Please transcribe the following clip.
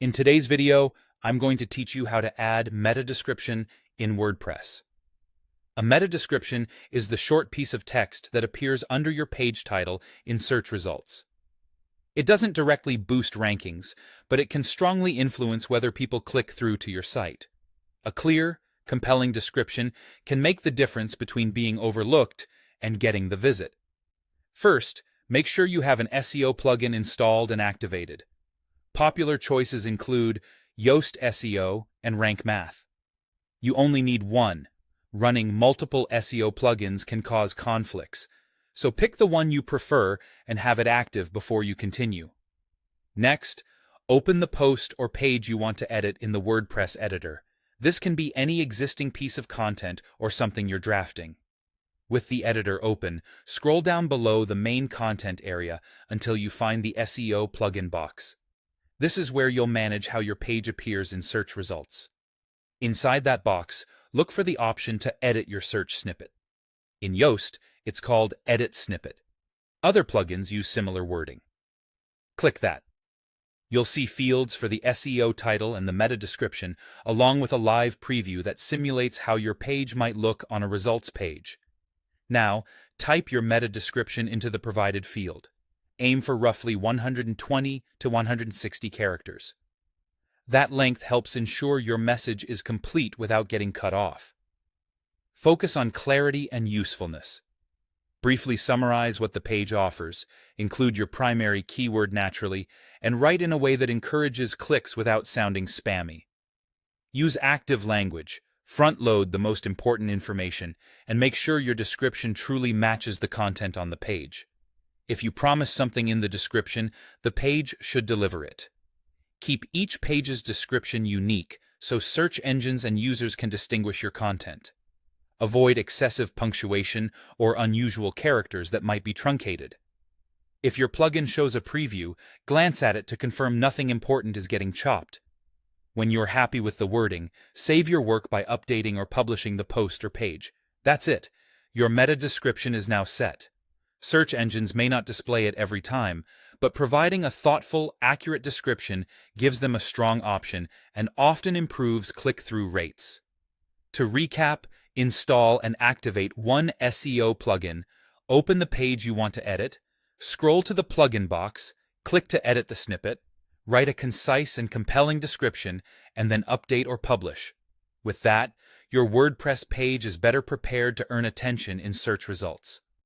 In today's video, I'm going to teach you how to add meta description in WordPress. A meta description is the short piece of text that appears under your page title in search results. It doesn't directly boost rankings, but it can strongly influence whether people click through to your site. A clear, compelling description can make the difference between being overlooked and getting the visit. First, make sure you have an SEO plugin installed and activated. Popular choices include Yoast SEO and Rank Math. You only need one. Running multiple SEO plugins can cause conflicts, so pick the one you prefer and have it active before you continue. Next, open the post or page you want to edit in the WordPress editor. This can be any existing piece of content or something you're drafting. With the editor open, scroll down below the main content area until you find the SEO plugin box. This is where you'll manage how your page appears in search results. Inside that box, look for the option to edit your search snippet. In Yoast, it's called Edit Snippet. Other plugins use similar wording. Click that. You'll see fields for the SEO title and the meta description, along with a live preview that simulates how your page might look on a results page. Now, type your meta description into the provided field. Aim for roughly 120 to 160 characters. That length helps ensure your message is complete without getting cut off. Focus on clarity and usefulness. Briefly summarize what the page offers, include your primary keyword naturally, and write in a way that encourages clicks without sounding spammy. Use active language, front-load the most important information, and make sure your description truly matches the content on the page. If you promise something in the description, the page should deliver it. Keep each page's description unique so search engines and users can distinguish your content. Avoid excessive punctuation or unusual characters that might be truncated. If your plugin shows a preview, glance at it to confirm nothing important is getting chopped. When you're happy with the wording, save your work by updating or publishing the post or page. That's it. Your meta description is now set. Search engines may not display it every time, but providing a thoughtful, accurate description gives them a strong option and often improves click-through rates. To recap, install and activate one SEO plugin, open the page you want to edit, scroll to the plugin box, click to edit the snippet, write a concise and compelling description, and then update or publish. With that, your WordPress page is better prepared to earn attention in search results.